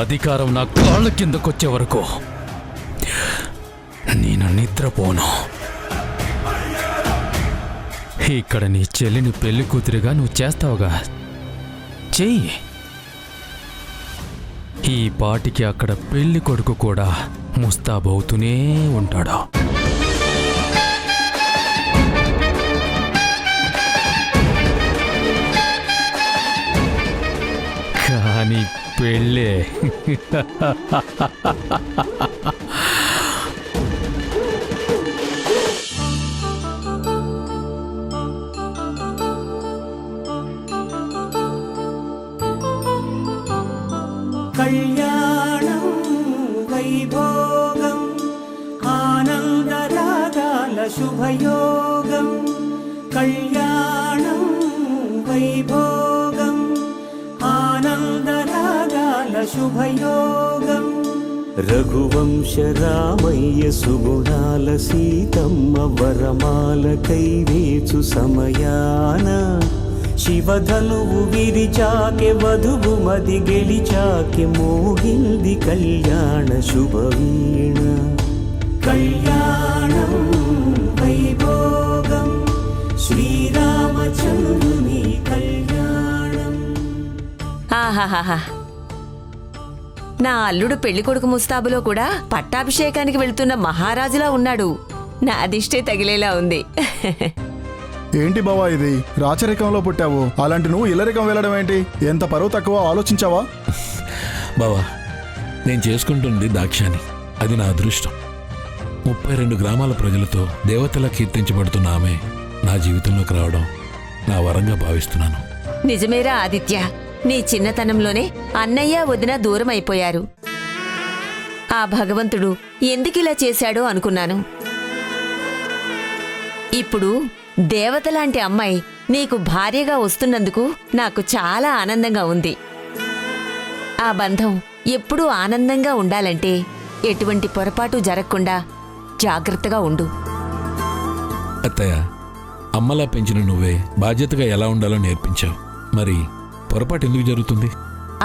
అధికారం నా కాళ్ళ కిందకొచ్చే వరకు నేను నిద్రపోను. ఇక్కడ నీ చెల్లిని పెళ్లి కూతురిగా నువ్వు చేస్తావుగా, చెయ్యి. ఈ పాటికి అక్కడ పెళ్లి కొడుకు కూడా ముస్తాబవుతూనే ఉంటాడు. కానీ పెళ్ళే కళ్యాణం వైభోగం ఆనందరాగాల శుభయోగం. కళ్యాణం వైభోగం ఆనందరాగాల శుభయోగం. రఘువంశ రామయ్య సుగుణాల సీతమ్మ వరమాల కైవేచు సమయాన శివధనువు విరిచాకె వధువు మది గెలిచాకె మోగింది కళ్యాణ శుభవీణ. కళ్యాణం వైభోగం శ్రీరామచంద్రుని కళ్యాణం. ఆహాహాహా, నా అల్లుడు పెళ్లికొడుకు ముస్తాబులో కూడా పట్టాభిషేకానికి వెళ్తున్న మహారాజులా ఉన్నాడు. నా అదిష్టే తగిలేలా ఉంది. ఏంటి బావా ఇది, రాచరికంలో పుట్టావు, అలాంటి నువ్వు ఇల్లరికం వెళ్ళడం ఏంటి? ఎంత పరువు తక్కువ ఆలోచించావా? బావా, నేను చేసుకుంటుంది దాక్షాని, అది నా అదృష్టం. 32 గ్రామాల ప్రజలతో దేవతలా కీర్తించబడుతున్న ఆమె నా జీవితంలోకి రావడం నా వరంగా భావిస్తున్నాను. నిజమేరా ఆదిత్య, నీ చిన్నతనంలోనే అన్నయ్య వదిన దూరం అయిపోయారు. ఆ భగవంతుడు ఎందుకిలా చేశాడో అనుకున్నాను. ఇప్పుడు దేవతలాంటి అమ్మాయి నీకు భార్యగా వస్తున్నందుకు నాకు చాలా ఆనందంగా ఉంది. ఆ బంధం ఎప్పుడూ ఆనందంగా ఉండాలంటే ఎటువంటి పొరపాటు జరగకుండా జాగ్రత్తగా ఉండు. అత్తయ్య, అమ్మలా పెంచిన నువ్వే బాధ్యతగా ఎలా ఉండాలో నేర్పించావు. మరి పొరపాటు ఎందుకు జరుగుతుంది?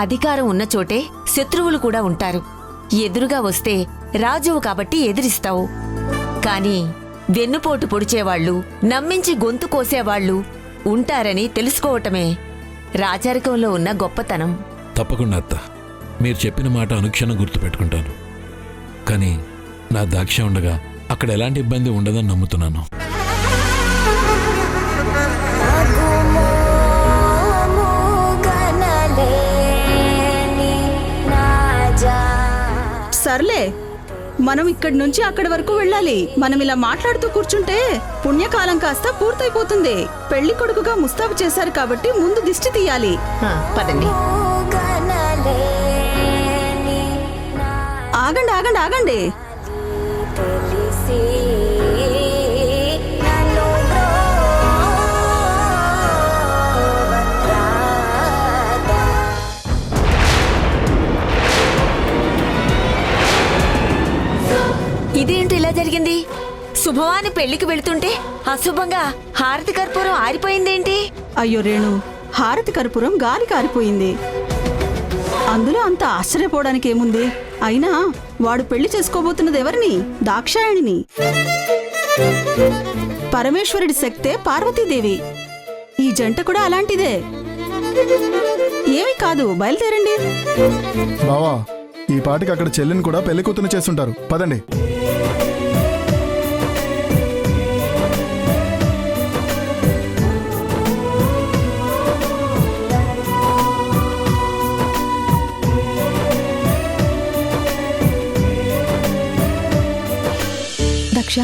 అధికారం ఉన్న చోటే శత్రువులు కూడా ఉంటారు. ఎదురుగా వస్తే రాజువు కాబట్టి ఎదిరిస్తావు. కాని వెన్నుపోటు పొడిచేవాళ్లు, నమ్మించి గొంతు కోసేవాళ్లు ఉంటారని తెలుసుకోవటమే రాచరికంలో ఉన్న గొప్పతనం. తప్పకుండా అత్త, మీరు చెప్పిన మాట అనుక్షణం గుర్తుపెట్టుకుంటాను. కానీ నా దాక్ష ఉండగా అక్కడ ఎలాంటి ఇబ్బంది ఉండదని నమ్ముతున్నాను. సర్లే, మనం ఇక్కడి నుంచి అక్కడి వరకు వెళ్ళాలి. మనం ఇలా మాట్లాడుతూ కూర్చుంటే పుణ్యకాలం కాస్త పూర్తయిపోతుంది. పెళ్లి కొడుకుగా ముస్తాబు చేశారు కాబట్టి ముందు దిష్టి తీయాలి. పదండి. ఆగండి ఆగండి ఆగండి. ఇదేంటి ఇలా జరిగింది? శుభవాని పెళ్లికి వెళుతుంటే అశుభంగా హారతి కర్పూరం ఆరిపోయిందేంటి? అయ్యో రేణు, హారతి కర్పూరం గాలి కారిపోయింది. అందులో అంత ఆశ్చర్యపోవడానికి ఏముంది? అయినా వాడు పెళ్లి చేసుకోబోతున్నది ఎవరిని? దాక్షాయణిని. పరమేశ్వరుడి శక్తే పార్వతీదేవి. ఈ జంట కూడా అలాంటిదే. ఏమీ కాదు, బయలుదేరండి. బావా, ఈ పాటికి అక్కడ చెల్లిని కూడా పెళ్లి కూతురు చేస్తుంటారు. పదండి. దక్ష,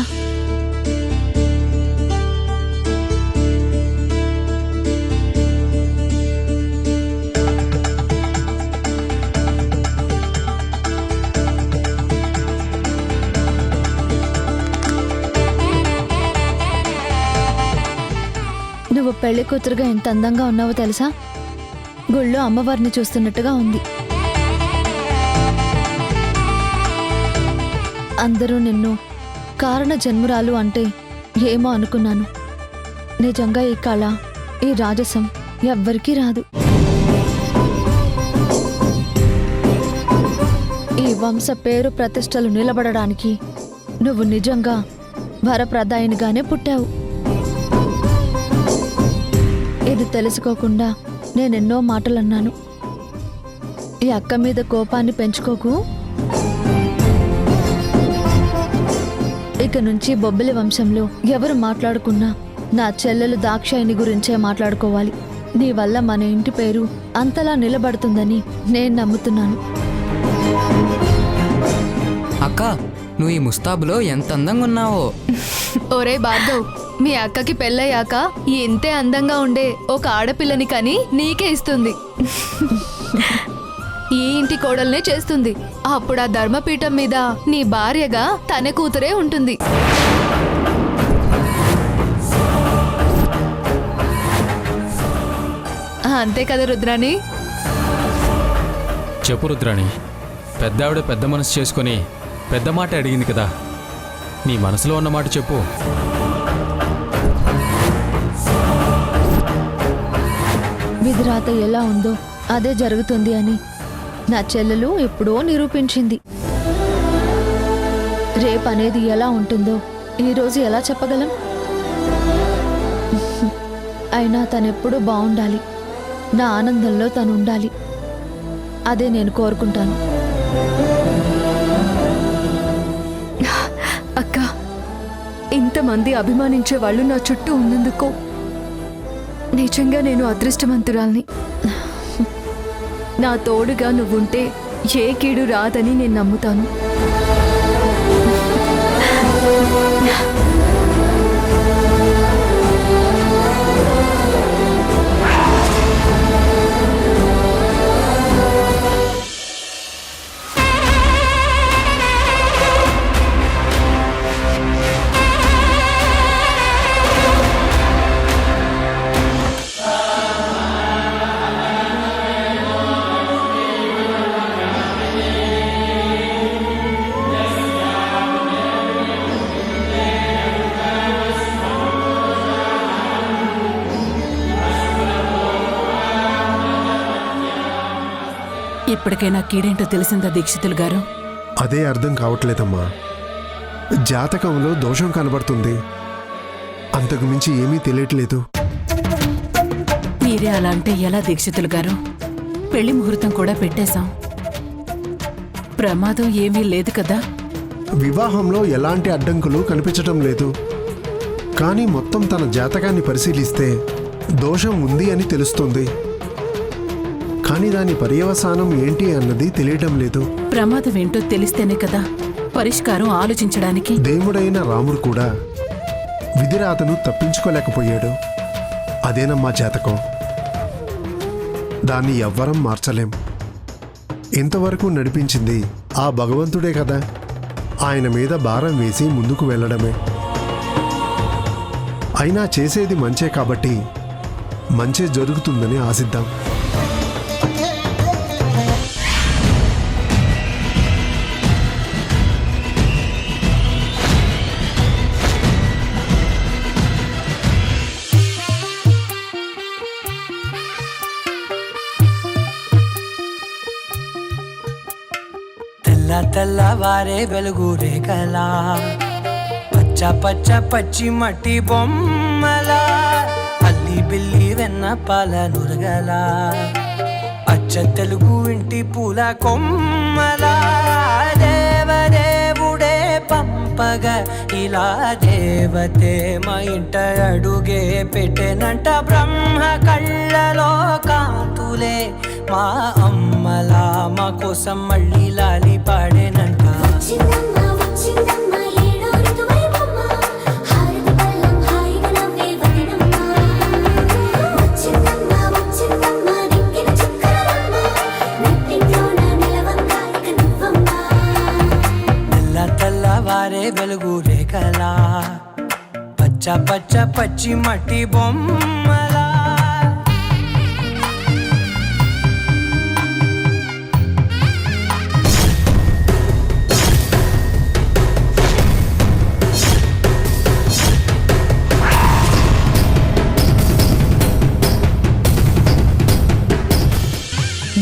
నువ్వు పెళ్లి కూతురుగా ఎంత అందంగా ఉన్నావో తెలుసా? గుళ్ళో అమ్మవారిని చూస్తున్నట్టుగా ఉంది. అందరూ నిన్ను కారణ జన్మురాలు అంటే ఏమో అనుకున్నాను. నిజంగా ఈ కళ, ఈ రాజసం ఎవ్వరికీ రాదు. ఈ వంశ పేరు ప్రతిష్టలు నిలబడడానికి నువ్వు నిజంగా వరప్రదాయినిగానే పుట్టావు. ఇది తెలుసుకోకుండా నేనెన్నో మాటలన్నాను. ఈ అక్క మీద కోపాన్ని పెంచుకోకు. ఇక నుంచి బొబ్బిలి వంశంలో ఎవరు మాట్లాడుకున్నా నా చెల్లెలు దాక్షాయిని గురించే మాట్లాడుకోవాలి. నీ వల్ల మన ఇంటి పేరు అంతలా నిలబడుతుందని నేను నమ్ముతున్నాను. అక్క, నువ్వు ఈ ముస్తాబులో ఎంత అందంగా ఉన్నావో. ఒరే భార్గవ్, మీ అక్కకి పెళ్ళయ్యాక ఇంతే అందంగా ఉండే ఒక ఆడపిల్లని కని నీకే ఇస్తుంది. ఈ ఇంటి కోడల్నే చేస్తుంది. అప్పుడు ఆ ధర్మపీఠం మీద నీ భార్యగా తన కూతురే ఉంటుంది. అంతే కదా రుద్రాణి? చెప్పు రుద్రాణి, పెద్దావిడ పెద్ద మనసు చేసుకొని పెద్ద మాట అడిగింది కదా, నీ మనసులో ఉన్న మాట చెప్పు. విధిరాత ఎలా ఉందో అదే జరుగుతుంది అని నా చెల్లెలు ఎప్పుడో నిరూపించింది. రేపనేది ఎలా ఉంటుందో ఈరోజు ఎలా చెప్పగలం? అయినా తనెప్పుడూ బాగుండాలి. నా ఆనందంలో తను ఉండాలి. అదే నేను కోరుకుంటాను. అక్క, ఇంతమంది అభిమానించే వాళ్ళు నా చుట్టూ ఉన్నందుకు నిజంగా నేను అదృష్టవంతురాల్ని. నా తోడుగా నువ్వుంటే ఏ కీడు రాదని నేను నమ్ముతాను. ఇప్పటికైనా కీడేంటో తెలిసిందా దీక్షితులు గారు? అదే అర్థం కావట్లేదమ్మా. జాతకంలో దోషం కనబడుతుంది, అంతకు మించి ఏమీ తెలియట్లేదు. మీరే అలా అంటే ఎలా దీక్షితులు గారు? పెళ్లి ముహూర్తం కూడా పెట్టేశాం. ప్రమాదం ఏమీ లేదు కదా? వివాహంలో ఎలాంటి అడ్డంకులు కనిపించటం లేదు. కానీ మొత్తం తన జాతకాన్ని పరిశీలిస్తే దోషం ఉంది అని తెలుస్తుంది. కానీ దాని పర్యవసానం ఏంటి అన్నది తెలియటం లేదు. ప్రమాదం ఏంటో తెలిస్తేనే కదా పరిష్కారం ఆలోచించడానికి. దేవుడైన రాముడు కూడా విధిరాతను తప్పించుకోలేకపోయాడు. అదేనమ్మా జాతకం. దాన్ని ఎవ్వరం మార్చలేం. ఇంతవరకు నడిపించింది ఆ భగవంతుడే కదా. ఆయన మీద భారం వేసి ముందుకు వెళ్ళడమే. అయినా చేసేది మంచే కాబట్టి మంచే జరుగుతుందని ఆశిద్దాం. తెల్లవారే వెలుగు రేఖలా, పచ్చ పచ్చ పచ్చి మట్టి బొమ్మలా, అల్లి బిల్లి వెన్న పాల నురగలా, అచ్చ తెలుగు ఇంటి పూల కొమ్మలా, దేవదేవుడే పంపగా ఇలా దేవతే మా ఇంట అడుగే పెట్టెనంట. బ్రహ్మ కళ్ళలో కాంతులే మా అమ్మలా మా కోసం మళ్ళీ లాలి పాడేనంట. తెల్లవారే వెలుగు రేఖలా, పచ్చ పచ్చ పచ్చి మట్టి బొమ్మలా.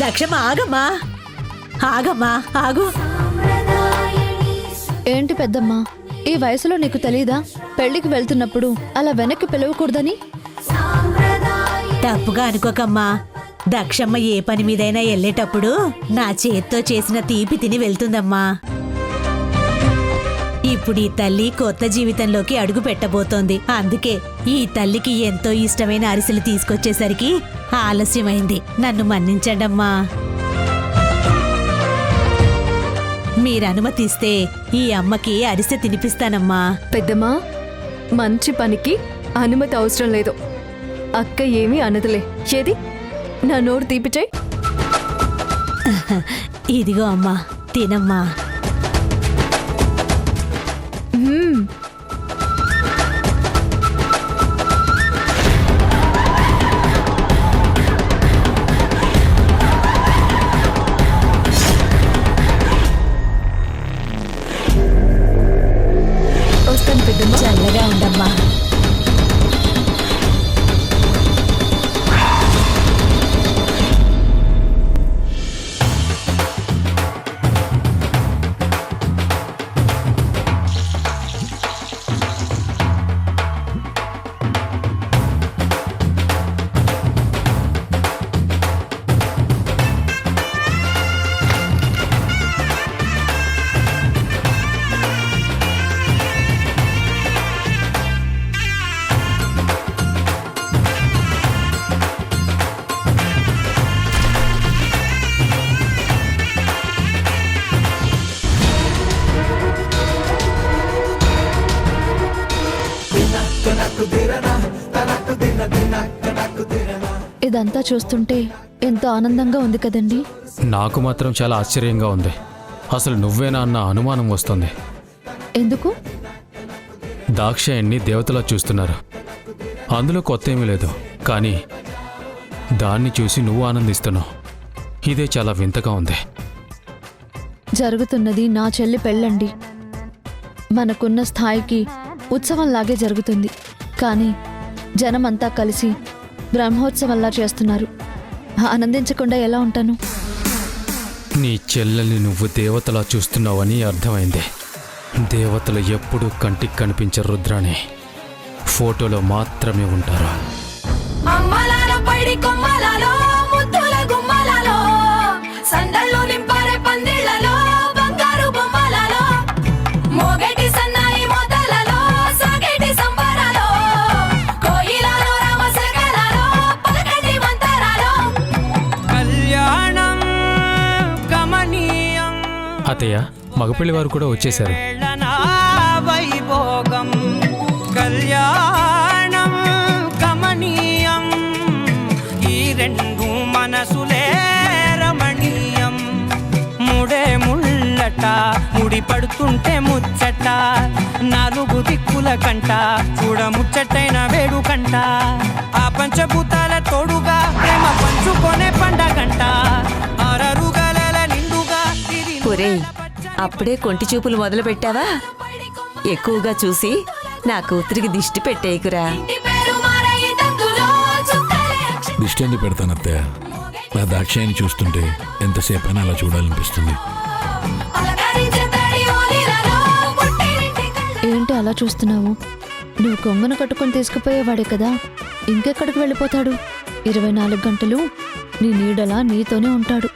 దక్షమా, ఆగమ్మా, ఆగమ్మా, ఆగు. ఏంటి పెద్దమ్మా, ఈ వయసులో నీకు తెలీదా పెళ్లికి వెళ్తున్నప్పుడు అలా వెనక్కి పిలవకూడదని? తప్పుగా అనుకోకమ్మా. దక్షమ్మ ఏ పని మీదైనా వెళ్ళేటప్పుడు నా చేత్తో చేసిన తీపి తిని వెళ్తుందమ్మా. ఇప్పుడు ఈ తల్లి కొత్త జీవితంలోకి అడుగు పెట్టబోతోంది. అందుకే ఈ తల్లికి ఎంతో ఇష్టమైన అరిసెలు తీసుకొచ్చేసరికి ఆలస్యమైంది. నన్ను మన్నించండమ్మా. మీరు అనుమతిస్తే ఈ అమ్మకి అరిసె తినిపిస్తానమ్మా. పెద్దమ్మా, మంచి పనికి అనుమతి అవసరం లేదు. అక్క ఏమీ అనదులే. ఏది నా నోరు తీపిచాయి. ఇదిగో అమ్మా, తినమ్మా. వస్తాను పెద్దమ్మా. చల్లగా ఉండమ్మా. ఇదంతా చూస్తుంటే ఎంతో ఆనందంగా ఉంది కదండి. నాకు మాత్రం చాలా ఆశ్చర్యంగా ఉంది. అసలు నువ్వేనా అన్న అనుమానం వస్తుంది. ఎందుకు? దాక్షాయణ్ణి దేవతలా చూస్తున్నారు. అందులో కొత్త ఏమీ లేదు. కానీ దాన్ని చూసి నువ్వు ఆనందిస్తున్నావు. ఇదే చాలా వింతగా ఉంది. జరుగుతున్నది నా చెల్లి పెళ్ళండి. మనకున్న స్థాయికి ఉత్సవంలాగే జరుగుతుంది. కానీ జనమంతా కలిసి బ్రహ్మోత్సవంలా చేస్తున్నారు. ఆనందించకుండా ఎలా ఉంటాను? నీ చెల్లెల్ని నువ్వు దేవతలా చూస్తున్నావని అర్థమైంది. దేవతలు ఎప్పుడూ కంటికి కనిపించే రుద్రాని ఫోటోలో మాత్రమే ఉంటారు. అత్తయ్య, మగపిల్లి వారు కూడా వచ్చేశారు. వైభోగం కళ్యాణం కమనీయం, ఈ రెండు మనసులే రమణీయం. ముడే ముళ్ళట ముడి పడుతుంటే ముచ్చట, నాలుగు దిక్కుల కంట చూడ ముచ్చటైన వేడుకంట. ఆ పంచభూతాల తోడుగా ప్రేమ పంచుకొనే పండగంట. అరరుగల నిండుగా అప్పుడే కొంటి చూపులు మొదలు పెట్టావా? ఎక్కువగా చూసి నా కూతురికి దిష్టి పెట్టేకురా. దిష్టి ఎందుకు పెడతాను అత్తయ్య? నా దాక్షాయిని చూస్తుంటే ఎంతసేపైనా అలా చూడాలనిపిస్తుంది. ఏంటి అలా చూస్తున్నావు? నువ్వు కొంగను కట్టుకొని తీసుకుపోయేవాడే కదా, ఇంకెక్కడికి వెళ్ళిపోతాడు? 24 గంటలు నీ నీడలా నీతోనే ఉంటాడు.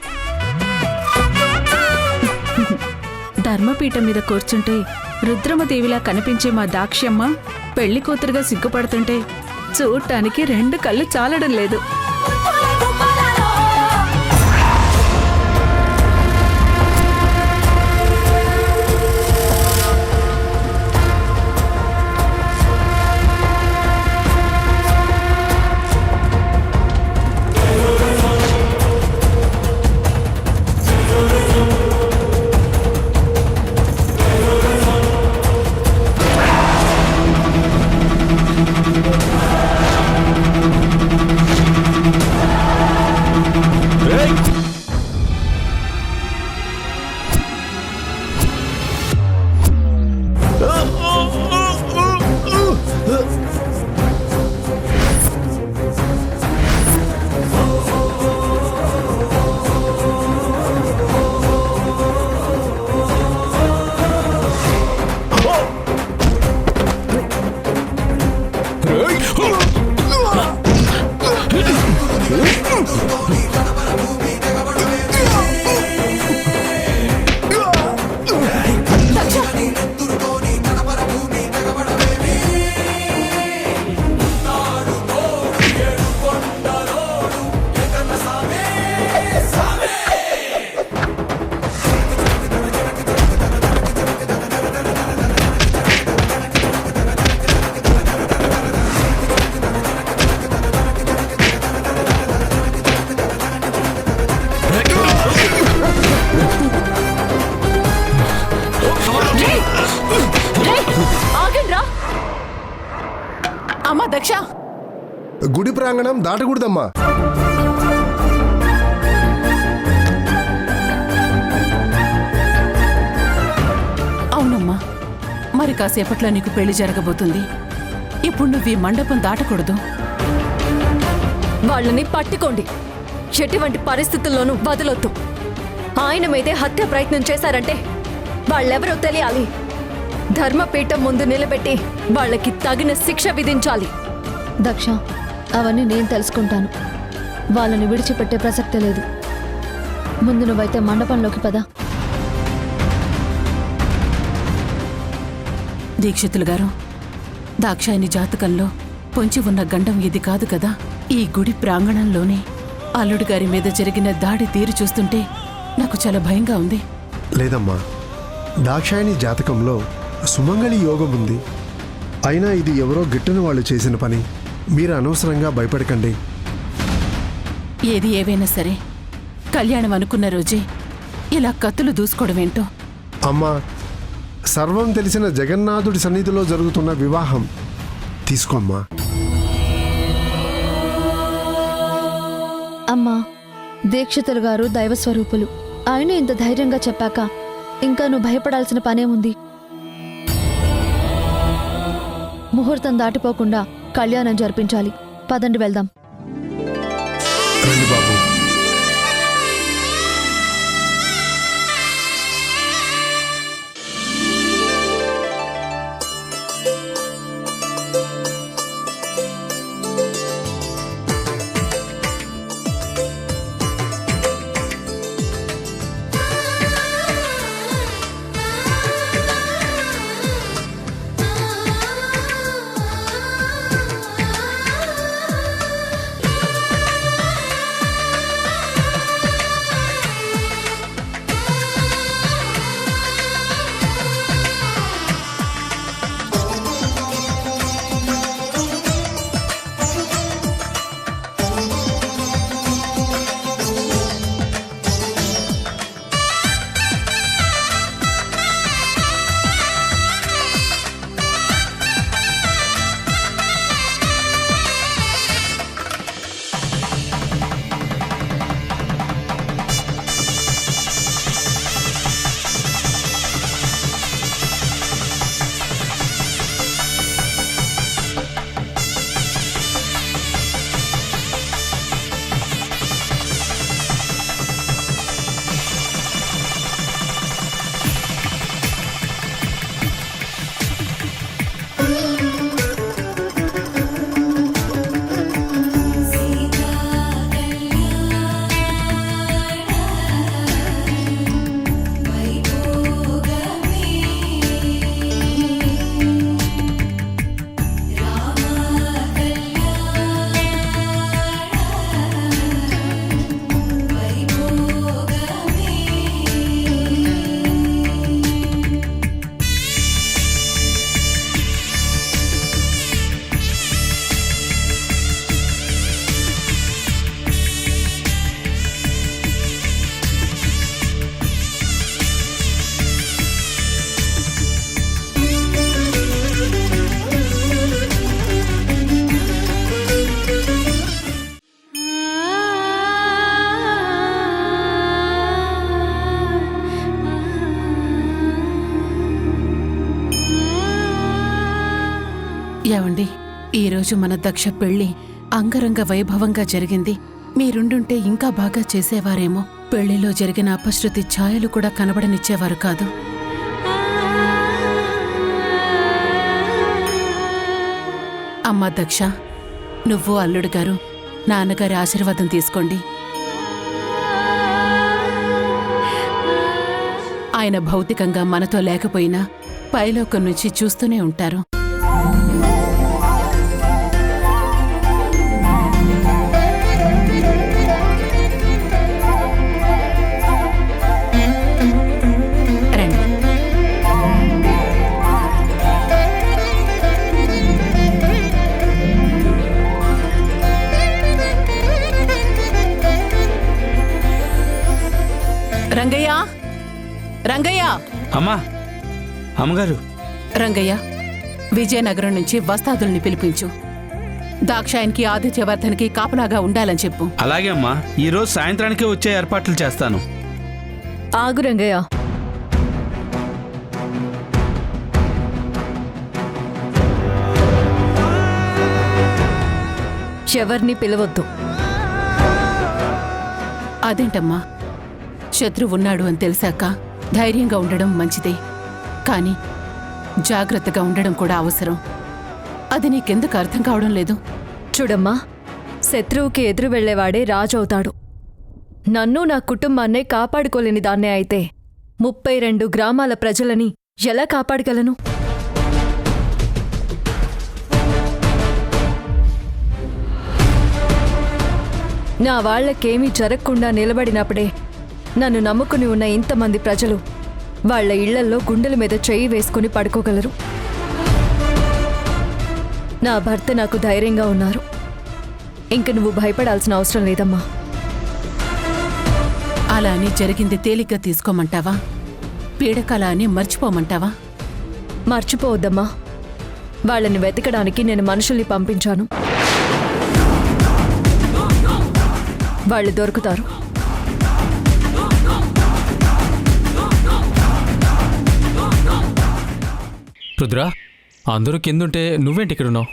ధర్మపీఠం మీద కూర్చుంటే రుద్రమదేవిలా కనిపించే మా దాక్ష్యమ్మ పెళ్లి కూతురుగా సిగ్గుపడుతుంటే చూడటానికి 2 కళ్ళు చాలడం లేదు. అమ్మా దక్ష, గుడి ప్రాంగణం దాటకూడదమ్మా. అవునమ్మా, మరి కాసేపట్లో నీకు పెళ్లి జరగబోతుంది. ఇప్పుడు నువ్వు ఈ మండపం దాటకూడదు. వాళ్ళని పట్టుకోండి. ఎటువంటి పరిస్థితుల్లోనూ వదలొద్దు. ఆయన మీదే హత్య ప్రయత్నం చేశారంటే వాళ్ళెవరో తెలియాలి. ధర్మపీఠం ముందు నిలబెట్టి వాళ్ళకి తగిన శిక్ష విధించాలి. దక్ష, అవన్నీ నేను తెలుసుకుంటాను. వాళ్ళని విడిచిపెట్టే ప్రసక్తే లేదు. ముందు నువ్వైతే మండపంలోకి పద. దీక్షితులు గారు, దాక్షాయని జాతకంలో పొంచి ఉన్న గండం ఇది కాదు కదా. ఈ గుడి ప్రాంగణంలోనే అల్లుడి గారి మీద జరిగిన దాడి తీరు చూస్తుంటే నాకు చాలా భయంగా ఉంది. లేదమ్మా, దాక్షాయణి జాతకంలో సుమంగళి యోగం ఉంది. అయినా ఇది ఎవరో గిట్టని వాళ్ళు చేసిన పని. మీరు అనవసరంగా భయపడకండి. ఏది ఏవైనా సరే, కళ్యాణం అనుకున్న రోజే ఇలా కత్తులు దూసుకోవడమేంటో. అమ్మా, సర్వం తెలిసిన జగన్నాథుడి సన్నిధిలో జరుగుతున్న వివాహం తీసుకోమ్మా. అమ్మా, దీక్షితులు గారు దైవస్వరూపులు. ఆయన ఇంత ధైర్యంగా చెప్పాక ఇంకా నువ్వు భయపడాల్సిన పనేముంది? ముహూర్తం దాటిపోకుండా కళ్యాణం జరిపించాలి. పదండి వెళ్దాం. రండి బాబు. ఏవండి, ఈరోజు మన దక్ష పెళ్లి అంగరంగ వైభవంగా జరిగింది. మీరుండుంటే ఇంకా బాగా చేసేవారేమో. పెళ్లిలో జరిగిన అపశృతి ఛాయలు కూడా కనబడనిచ్చేవారు కాదు. అమ్మా దక్ష, నువ్వు అల్లుడు గారు నాన్నగారి ఆశీర్వాదం తీసుకోండి. ఆయన భౌతికంగా మనతో లేకపోయినా పైలోకం నుంచి చూస్తూనే ఉంటారు. రండి. రంగయ్య, రంగయ్య, అమ్మా, అమ్మగారు. రంగయ్య, విజయనగరం నుంచి వస్తాదుల్ని పిలిపించు. దాక్షాయనికి ఆదిత్యవర్ధన్కి కాపలాగా ఉండాలని చెప్పు. అలాగే అమ్మా, ఈరోజు సాయంత్రానికే వచ్చే ఏర్పాట్లు చేస్తాను. ఆగు రంగయ్య. ఎవరిని పిలవద్దు. అదేంటమ్మా, శత్రువు ఉన్నాడు అని తెలిసాక ధైర్యంగా ఉండడం మంచిదే, కానీ జాగ్రత్తగా ఉండడం కూడా అవసరం. అది నీకెందుకు అర్థం కావడం లేదు? చూడమ్మా, శత్రువుకి ఎదురు వెళ్లేవాడే రాజవుతాడు. నన్ను నా కుటుంబాన్నే కాపాడుకోలేని దాన్నే అయితే 32 గ్రామాల ప్రజలని ఎలా కాపాడగలను? నా వాళ్లకేమీ జరగకుండా నిలబడినప్పుడే నన్ను నమ్ముకుని ఉన్న ఇంతమంది ప్రజలు వాళ్ల ఇళ్లల్లో గుండెల మీద చెయ్యి వేసుకుని పడుకోగలరు. నా భర్త నాకు ధైర్యంగా ఉన్నారు. ఇంక నువ్వు భయపడాల్సిన అవసరం లేదమ్మా. అలా అని జరిగింది తేలిగ్గా తీసుకోమంటావా? పీడకల అని మర్చిపోమంటావా? మర్చిపోవద్దమ్మా. వాళ్ళని వెతకడానికి నేను మనుషుల్ని పంపించాను. వాళ్ళు దొరుకుతారు. రుద్ర, అందరూ కిందుంటే నువ్వేంటి ఇక్కడున్నావు?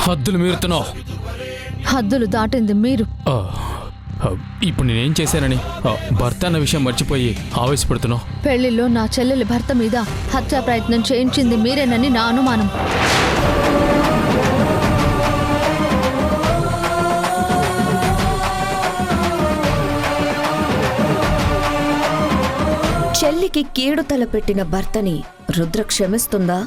హద్దులు మీరుతున్నావు. హద్దులు దాటింది మీరు. ఇప్పుడు నేనేం చేశానని భర్త అన్న విషయం మర్చిపోయి ఆవేశపడుతున్నావు? పెళ్లిలో నా చెల్లెలి భర్త మీద హత్యా ప్రయత్నం చేయించింది మీరేనని నా అనుమానం. చెల్లికి కీడు తలపెట్టిన భర్తని రుద్ర క్షమిస్తుందా?